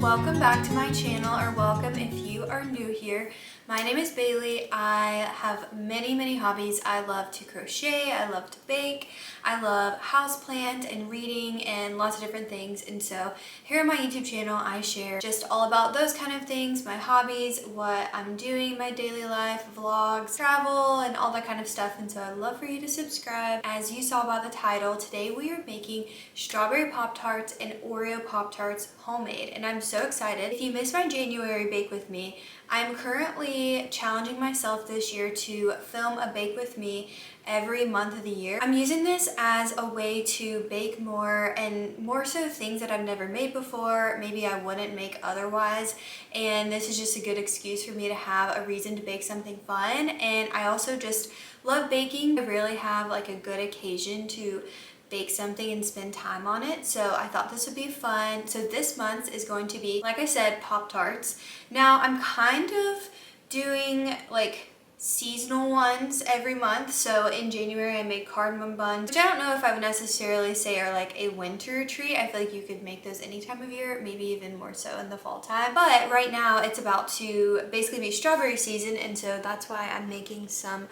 Welcome back to my channel, or welcome if you are new here. My name is Bailey. I have many hobbies. I love to crochet, I love to bake, I love houseplant and reading and lots of different things. And so here on my YouTube channel, I share just all about those kind of things, my hobbies, what I'm doing, my daily life, vlogs, travel, and all that kind of stuff. And so I'd love for you to subscribe. As you saw by the title, today we are making strawberry Pop-Tarts and Oreo Pop-Tarts homemade, and I'm so excited. If you missed my January bake with me, I'm currently challenging myself this year to film a bake with me every month of the year. I'm using this as a way to bake more, and more so things that I've never made before, maybe I wouldn't make otherwise, and this is just a good excuse for me to have a reason to bake something fun. And I also just love baking. I really have like a good occasion to bake something and spend time on it, so I thought this would be fun. So this month is going to be, like I said, Pop-Tarts. Now I'm kind of doing like seasonal ones every month. So in January I make cardamom buns, which I don't know if I would necessarily say are like a winter treat. I feel like you could make those any time of year, maybe even more so in the fall time. But right now it's about to basically be strawberry season, and so that's why I'm making some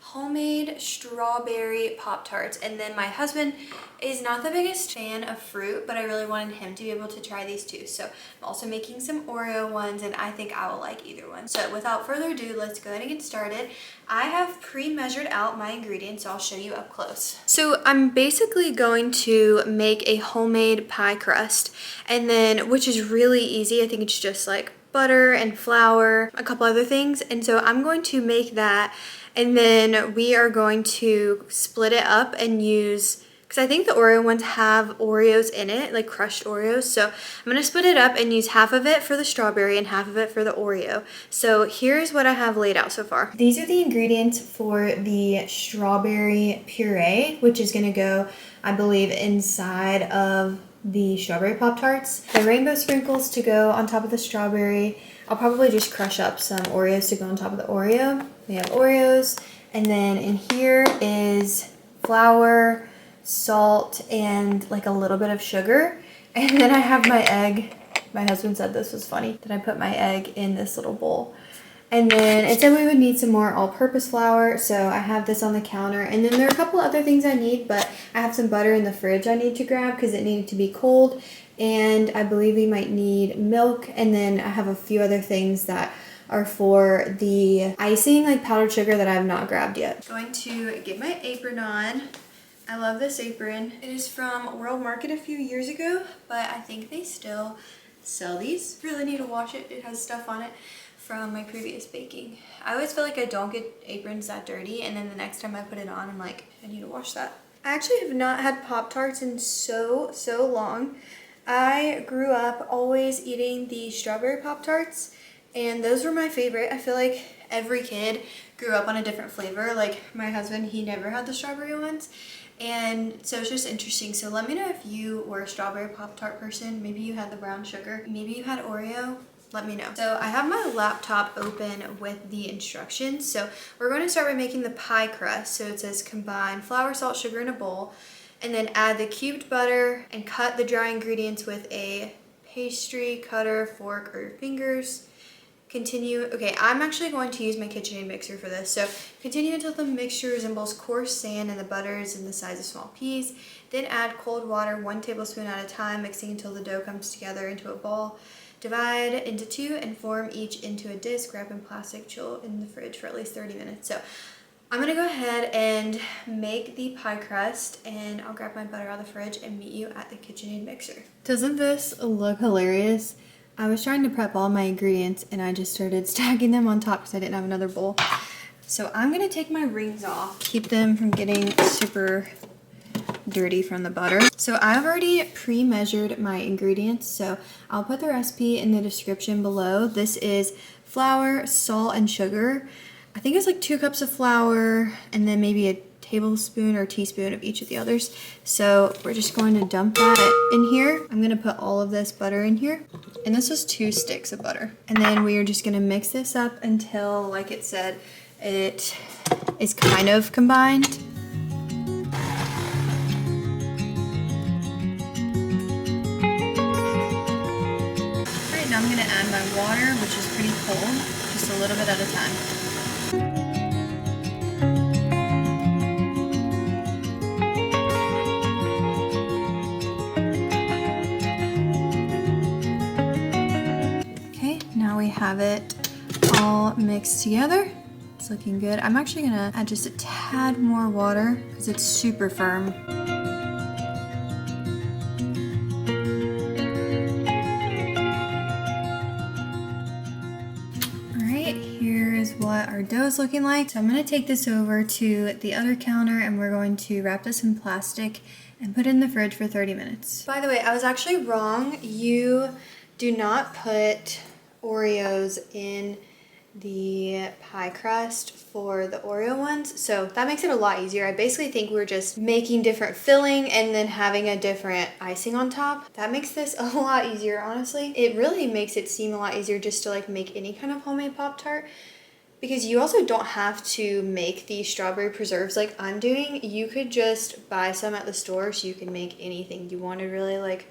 homemade strawberry Pop-Tarts. And then my husband is not the biggest fan of fruit, but I really wanted him to be able to try these too. So I'm also making some Oreo ones, and I think I will like either one. So without further ado, let's go ahead and get started. I have pre-measured out my ingredients, so I'll show you up close. So I'm basically going to make a homemade pie crust, and then, which is really easy. I think it's just like butter and flour, a couple other things. And so I'm going to make that, and then we are going to split it up and use, because I think the Oreo ones have Oreos in it, like crushed Oreos. So I'm going to split it up and use half of it for the strawberry and half of it for the Oreo. So here's what I have laid out so far. These are the ingredients for the strawberry puree, which is going to go, I believe, inside of the strawberry Pop-Tarts. The rainbow sprinkles to go on top of the strawberry. I'll probably just crush up some Oreos to go on top of the Oreo. We have Oreos, and then in here is flour, salt, and like a little bit of sugar. And then I have my egg. My husband said this was funny, that I put my egg in this little bowl. And then it said we would need some more all-purpose flour, so I have this on the counter. And then there are a couple other things I need, but I have some butter in the fridge I need to grab because it needed to be cold. And I believe we might need milk, and then I have a few other things that are for the icing, like powdered sugar, that I have not grabbed yet. Going to get my apron on. I love this apron. It is from World Market a few years ago, but I think they still sell these. Really need to wash it. It has stuff on it from my previous baking. I always feel like I don't get aprons that dirty, and then the next time I put it on, I'm like, I need to wash that. I actually have not had Pop-Tarts in so long. I grew up always eating the strawberry Pop-Tarts, and those were my favorite. I feel like every kid grew up on a different flavor. Like my husband, he never had the strawberry ones. And so it's just interesting. So let me know if you were a strawberry Pop-Tart person. Maybe you had the brown sugar. Maybe you had Oreo. Let me know. So I have my laptop open with the instructions. So we're going to start by making the pie crust. So it says combine flour, salt, sugar in a bowl, and then add the cubed butter and cut the dry ingredients with a pastry cutter, fork, or your fingers. Continue. Okay, I'm actually going to use my KitchenAid mixer for this. So continue until the mixture resembles coarse sand and the butter is in the size of small peas. Then add cold water 1 tablespoon at a time, mixing until the dough comes together into a ball. Divide into 2 and form each into a disc. Wrap in plastic, chill in the fridge for at least 30 minutes. So I'm gonna go ahead and make the pie crust, and I'll grab my butter out of the fridge and meet you at the KitchenAid mixer. Doesn't this look hilarious? I was trying to prep all my ingredients, and I just started stacking them on top because I didn't have another bowl. So I'm gonna take my rings off, keep them from getting super dirty from the butter. So I've already pre-measured my ingredients, so I'll put the recipe in the description below. This is flour, salt, and sugar. I think it's like 2 cups of flour, and then maybe a tablespoon or teaspoon of each of the others. So we're just going to dump that in here. I'm gonna put all of this butter in here, and this was 2 sticks of butter. And then we are just gonna mix this up until, like it said, it is kind of combined. water, which is pretty cold, just a little bit at a time. Okay, now we have it all mixed together. It's looking good. I'm actually gonna add just a tad more water because it's super firm. Here is what our dough is looking like. So I'm going to take this over to the other counter and we're going to wrap this in plastic and put it in the fridge for 30 minutes. By the way, I was actually wrong. You do not put Oreos in the pie crust for the Oreo ones, so that makes it a lot easier. I basically think we're just making different filling and then having a different icing on top. That makes this a lot easier, honestly. It really makes it seem a lot easier just to like make any kind of homemade Pop-Tart, because you also don't have to make the strawberry preserves like I'm doing. You could just buy some at the store, so you can make anything you wanted, really, like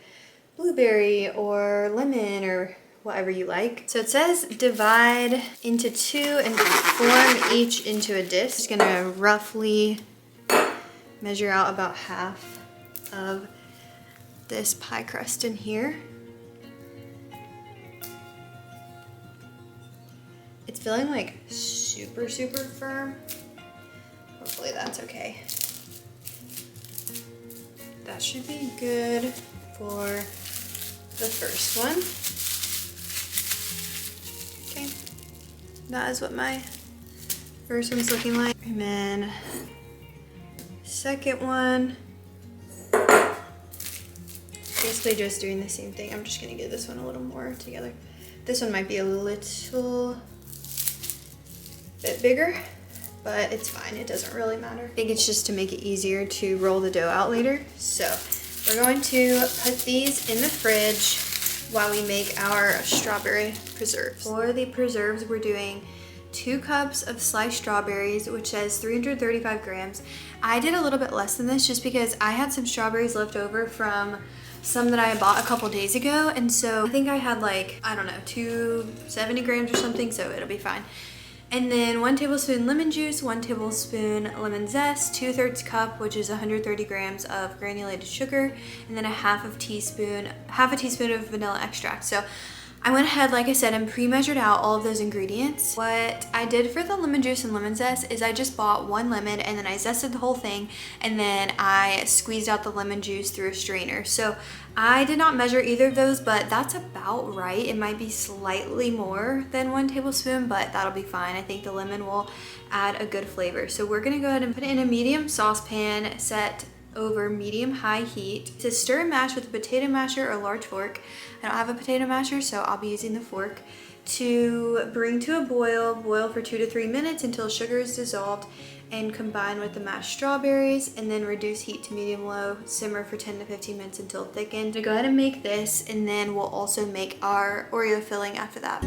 blueberry or lemon or whatever you like. So it says divide into 2 and form each into a disc. Just gonna roughly measure out about half of this pie crust in here. It's feeling like super firm. Hopefully that's okay. That should be good for the first one. Okay, that is what my first one's looking like. And then second one, basically just doing the same thing. I'm just gonna give this one a little more together. This one might be a little bit bigger, but it's fine, it doesn't really matter. I think it's just to make it easier to roll the dough out later. So we're going to put these in the fridge while we make our strawberry preserves. For the preserves, we're doing 2 cups of sliced strawberries, which says 335 grams. I did a little bit less than this just because I had some strawberries left over from some that I bought a couple days ago, and so I think I had like, I don't know, 270 grams or something, so it'll be fine. And then 1 tablespoon lemon juice, 1 tablespoon lemon zest, 2/3 cup, which is 130 grams of granulated sugar, and then a half a teaspoon of vanilla extract. So I went ahead, like I said, and pre-measured out all of those ingredients. What I did for the lemon juice and lemon zest is I just bought 1 lemon and then I zested the whole thing, and then I squeezed out the lemon juice through a strainer. So I did not measure either of those, but that's about right. It might be slightly more than 1 tablespoon, but that'll be fine. I think the lemon will add a good flavor. So we're gonna go ahead and put it in a medium saucepan set over medium-high heat. To stir and mash with a potato masher or large fork. I don't have a potato masher, so I'll be using the fork. To bring to a boil, boil for 2 to 3 minutes until sugar is dissolved, and combine with the mashed strawberries, and then reduce heat to medium-low, simmer for 10 to 15 minutes until thickened. So go ahead and make this, and then we'll also make our Oreo filling after that.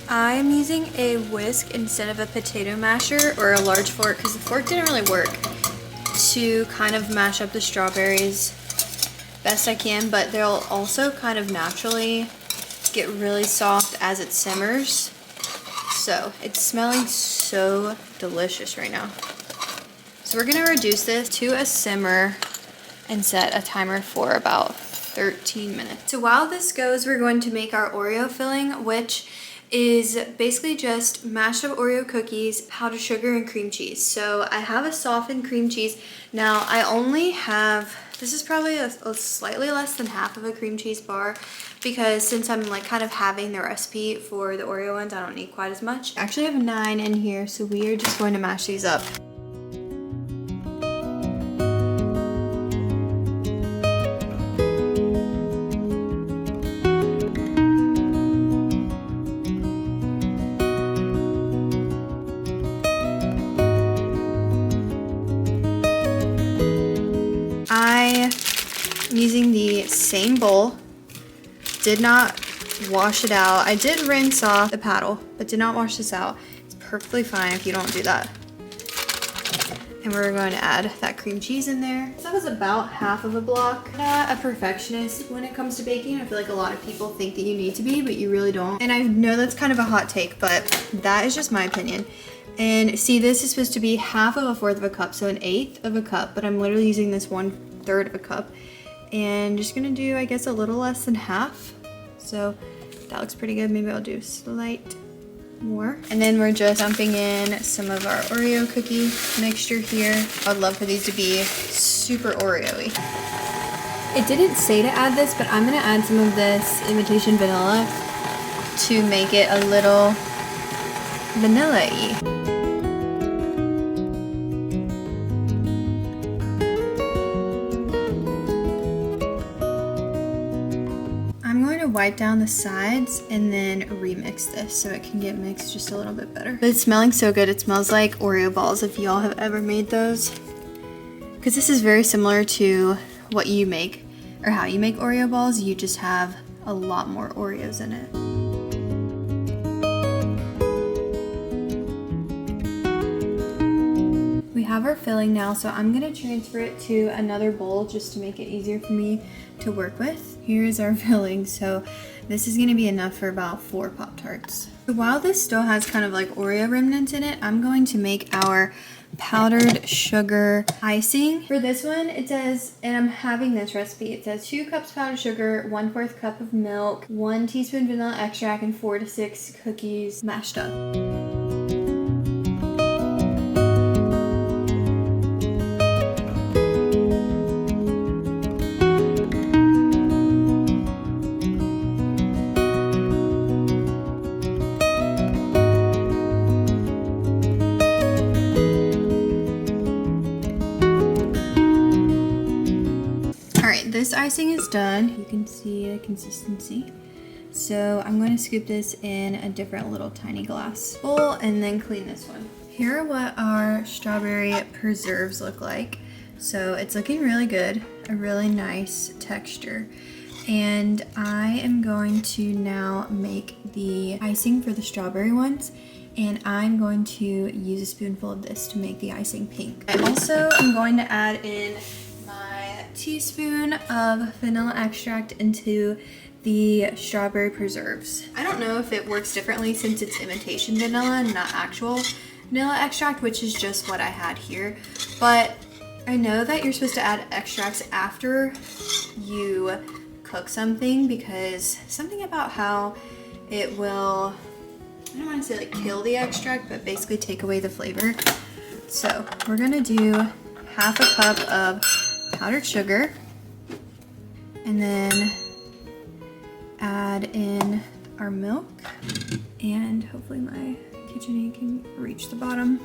I am using a whisk instead of a potato masher or a large fork because the fork didn't really work to kind of mash up the strawberries best I can, but they'll also kind of naturally get really soft as it simmers. So it's smelling so delicious right now. So we're gonna reduce this to a simmer and set a timer for about 13 minutes. So while this goes, we're going to make our Oreo filling, which is basically just mashed up Oreo cookies, powdered sugar, and cream cheese. So I have a softened cream cheese. Now I only have, this is probably a slightly less than half of a cream cheese bar, because since I'm like kind of having the recipe for the Oreo ones, I don't need quite as much. I actually have 9 in here, so we are just going to mash these up. same bowl. Did not wash it out. I did rinse off the paddle, but did not wash this out. It's perfectly fine if you don't do that. And we're going to add that cream cheese in there. So that was about half of a block. I'm not a perfectionist when it comes to baking. I feel like a lot of people think that you need to be, but you really don't. And I know that's kind of a hot take, but that is just my opinion. And see, this is supposed to be half of a fourth of a cup, so an eighth of a cup, but I'm literally using this 1/3 of a cup. And just gonna do, I guess, a little less than half. So that looks pretty good. Maybe I'll do slight more. And then we're just dumping in some of our Oreo cookie mixture here. I'd love for these to be super Oreo-y. It didn't say to add this, but I'm gonna add some of this imitation vanilla to make it a little vanilla-y. Wipe down the sides and then remix this so it can get mixed just a little bit better. But it's smelling so good. It smells like Oreo balls if y'all have ever made those. Because this is very similar to what you make or how you make Oreo balls. You just have a lot more Oreos in it. We have our filling now, so I'm gonna transfer it to another bowl just to make it easier for me to work with. Here's our filling, so this is gonna be enough for about 4 Pop-Tarts. So while this still has kind of like Oreo remnants in it, I'm going to make our powdered sugar icing. For this one, it says, and I'm having this recipe, it says 2 cups powdered sugar, 1/4 cup of milk, 1 teaspoon vanilla extract, and 4 to 6 cookies mashed up. This icing is done. You can see the consistency. So I'm going to scoop this in a different little tiny glass bowl and then clean this one. Here are what our strawberry preserves look like. So it's looking really good, a really nice texture. And I am going to now make the icing for the strawberry ones. And I'm going to use a spoonful of this to make the icing pink. I also am going to add in my teaspoon of vanilla extract into the strawberry preserves. I don't know if it works differently since it's imitation vanilla and not actual vanilla extract, which is just what I had here. But I know that you're supposed to add extracts after you cook something because something about how it will, I don't want to say like kill the extract, but basically take away the flavor. So we're gonna do 1/2 cup of powdered sugar and then add in our milk, and hopefully my KitchenAid can reach the bottom.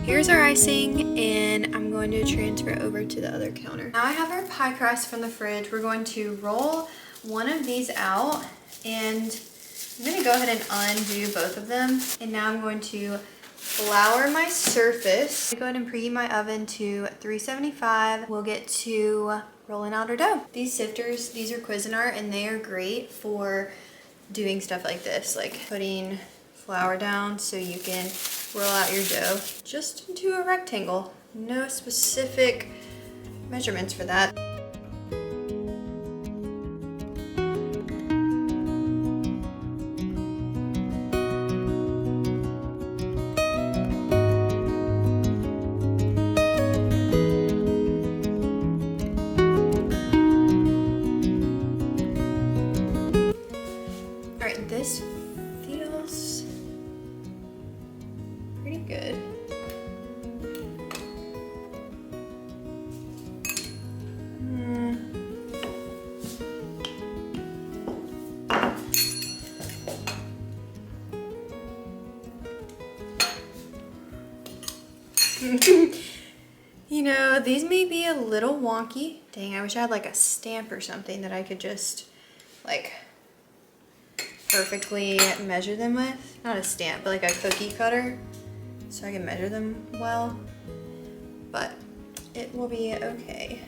Here's our icing, and I'm going to transfer it over to the other counter. Now I have our pie crust from the fridge. We're going to roll one of these out, and I'm going to go ahead and undo both of them. And now I'm going to flour my surface. I'm going to go ahead and preheat my oven to 375. We'll get to rolling out our dough. These sifters, these are Cuisinart, and they are great for doing stuff like this, like putting flour down so you can roll out your dough just into a rectangle. No specific measurements for that. All right, this feels pretty good. You know, these may be a little wonky. Dang, I wish I had like a stamp or something that I could just like perfectly measure them with. Not a stamp, but like a cookie cutter so I can measure them well. But it will be okay.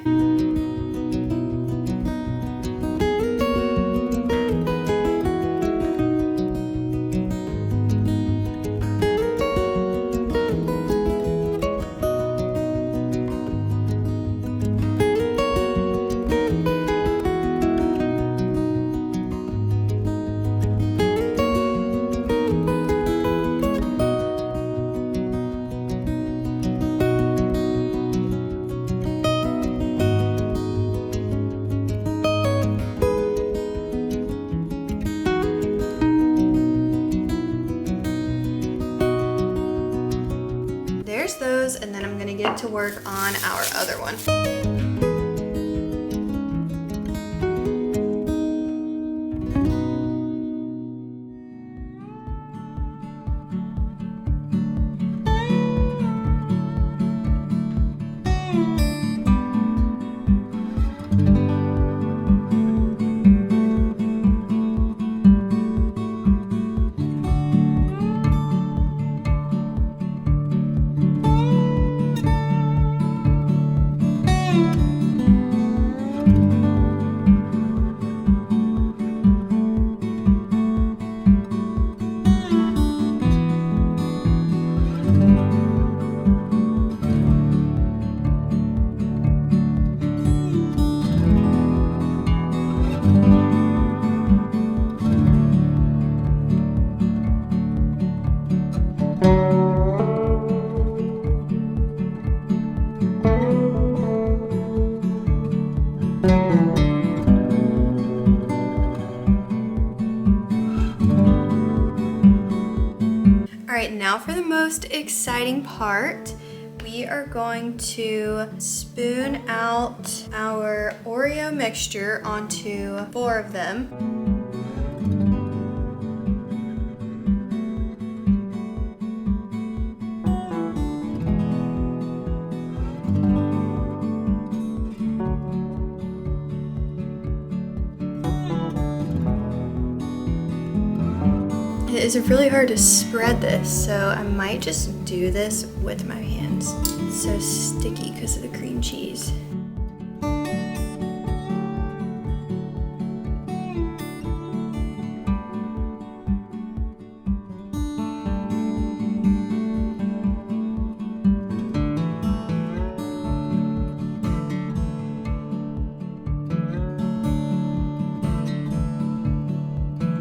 There's those, and then I'm gonna get to work on our other one. Alright, now for the most exciting part. We are going to spoon out our Oreo mixture onto 4 of them. It is really hard to spread this, so I might just do this with my hands. It's so sticky because of the cream cheese.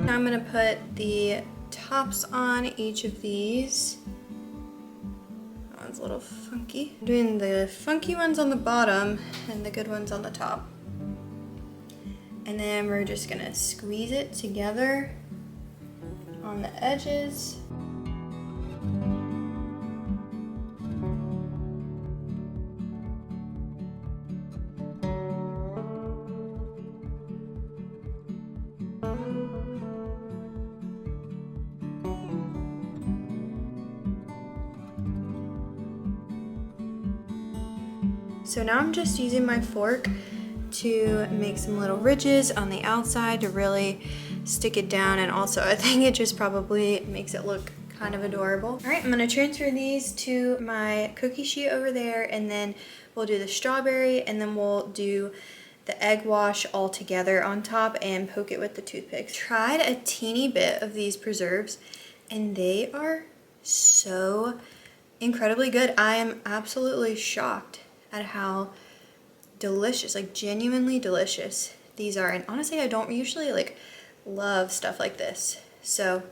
Now I'm gonna put the tops on each of these. That one's a little funky. I'm doing the funky ones on the bottom and the good ones on the top. And then we're just gonna squeeze it together on the edges. So now I'm just using my fork to make some little ridges on the outside to really stick it down, and also I think it just probably makes it look kind of adorable. All right, I'm gonna transfer these to my cookie sheet over there, and then we'll do the strawberry, and then we'll do the egg wash all together on top and poke it with the toothpicks. Tried a teeny bit of these preserves and they are so incredibly good. I am absolutely shocked at how delicious, like genuinely delicious these are. And honestly, I don't usually like love stuff like this, so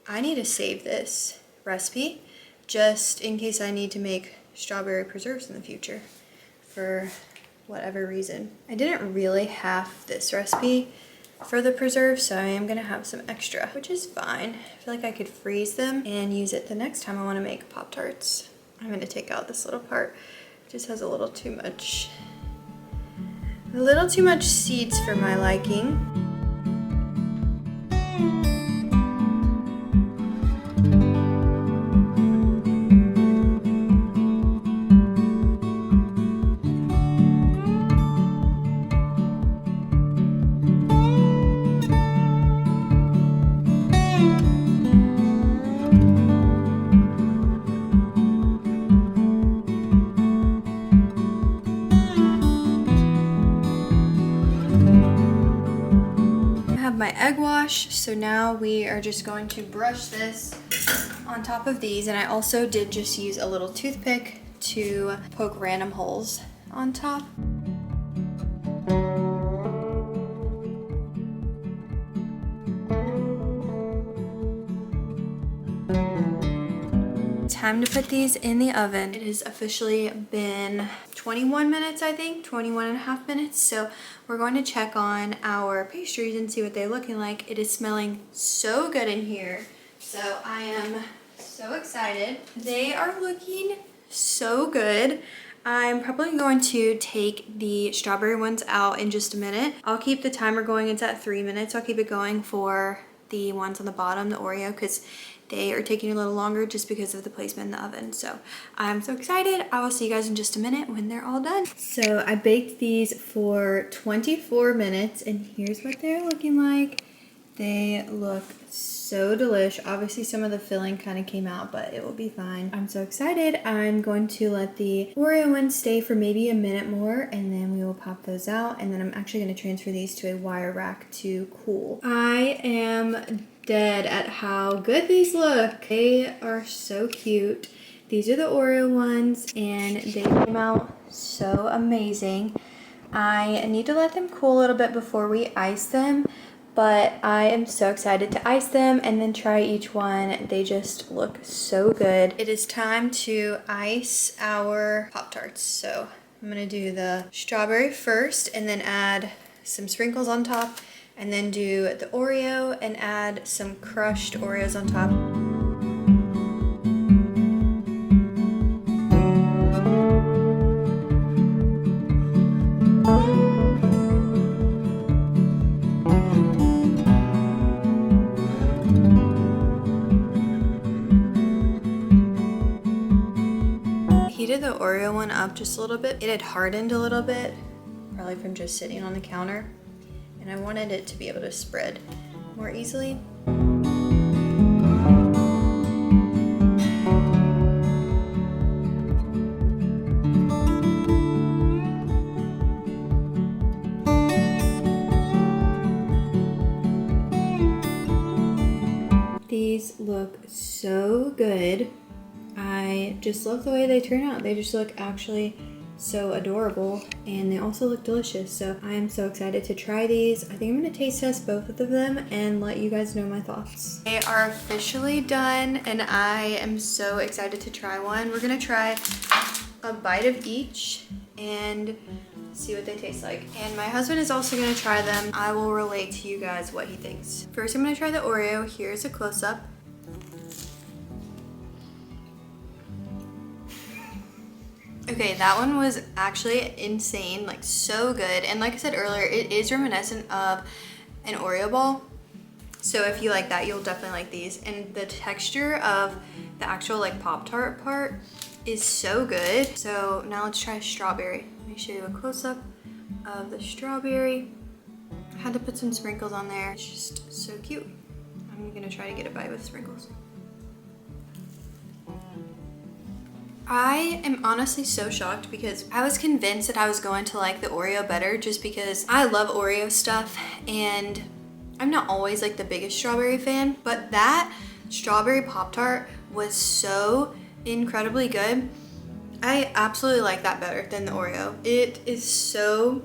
I need to save this recipe just in case I need to make strawberry preserves in the future for whatever reason. I didn't really have this recipe for the preserves, so I am gonna have some extra, which is fine. I feel like I could freeze them and use it the next time I want to make Pop-Tarts. I'm gonna take out this little part. Just has a little too much seeds for my liking. wash. So now we are just going to brush this on top of these. And I also did just use a little toothpick to poke random holes on top. Time to put these in the oven. It has officially been 21 minutes, I think, 21 and a half minutes. So we're going to check on our pastries and see what they're looking like. It is smelling so good in here. So I am so excited. They are looking so good. I'm probably going to take the strawberry ones out in just a minute. I'll keep the timer going. It's at 3 minutes. I'll keep it going for the ones on the bottom, the Oreo, because they are taking a little longer just because of the placement in the oven. So I'm so excited. I will see you guys in just a minute when they're all done. So I baked these for 24 minutes and here's what they're looking like. They look so delish. Obviously some of the filling kind of came out, but it will be fine. I'm so excited. I'm going to let the Oreo ones stay for maybe a minute more and then we will pop those out. And then I'm actually going to transfer these to a wire rack to cool. I am dead at how good these look. They are so cute. These are the Oreo ones and they came out so amazing. I need to let them cool a little bit before we ice them, but I am so excited to ice them and then try each one. They just look so good. It is time to ice our Pop-Tarts. So I'm gonna do the strawberry first and then add some sprinkles on top, and then do the Oreo and add some crushed Oreos on top. Heated the Oreo one up just a little bit. It had hardened a little bit, probably from just sitting on the counter. And I wanted it to be able to spread more easily. These look so good. I just love the way they turn out. They just look actually so adorable and they also look delicious. So I am so excited to try these. I think I'm gonna taste test both of them and let you guys know my thoughts. They are officially done and I am so excited to try one. We're gonna try a bite of each and see what they taste like. And my husband is also gonna try them. I will relate to you guys what he thinks. First I'm gonna try the Oreo. Here's a close-up. Okay, that one was actually insane, like so good. And like I said earlier, it is reminiscent of an Oreo ball. So if you like that, you'll definitely like these. And the texture of the actual like Pop-Tart part is so good. So now let's try strawberry. Let me show you a close-up of the strawberry. I had to put some sprinkles on there. It's just so cute. I'm gonna try to get a bite with sprinkles. I am honestly so shocked because I was convinced that I was going to like the Oreo better just because I love Oreo stuff and I'm not always like the biggest strawberry fan, but that strawberry Pop-Tart was so incredibly good. I absolutely like that better than the Oreo. It is so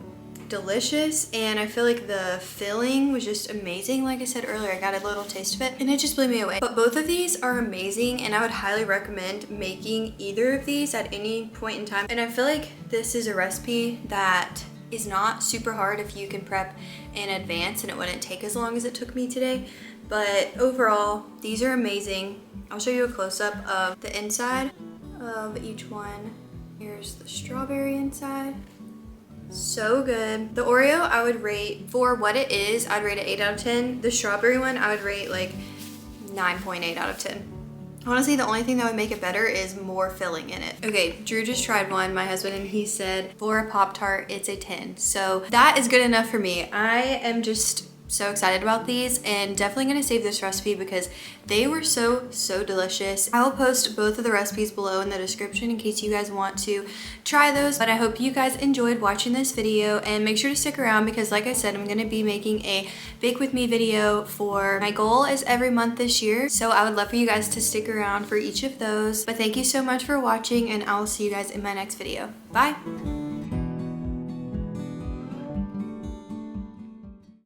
delicious and I feel like the filling was just amazing. Like I said earlier, I got a little taste of it and it just blew me away. But both of these are amazing and I would highly recommend making either of these at any point in time. And I feel like this is a recipe that is not super hard if you can prep in advance and it wouldn't take as long as it took me today. But overall, these are amazing. I'll show you a close-up of the inside of each one. Here's the strawberry inside. So good. The Oreo I would rate, for what it is, I'd rate it 8 out of 10. The strawberry one I would rate like 9.8 out of 10. Honestly, the only thing that would make it better is more filling in it. Okay, Drew just tried one, my husband, and he said for a Pop-Tart, it's a 10. So that is good enough for me. I am just so excited about these, and definitely gonna save this recipe because they were so delicious. I will post both of the recipes below in the description in case you guys want to try those. But I hope you guys enjoyed watching this video, and make sure to stick around because like I said, I'm gonna be making a bake with me video for my goal is every month this year. So I would love for you guys to stick around for each of those. But thank you so much for watching, and I will see you guys in my next video. Bye.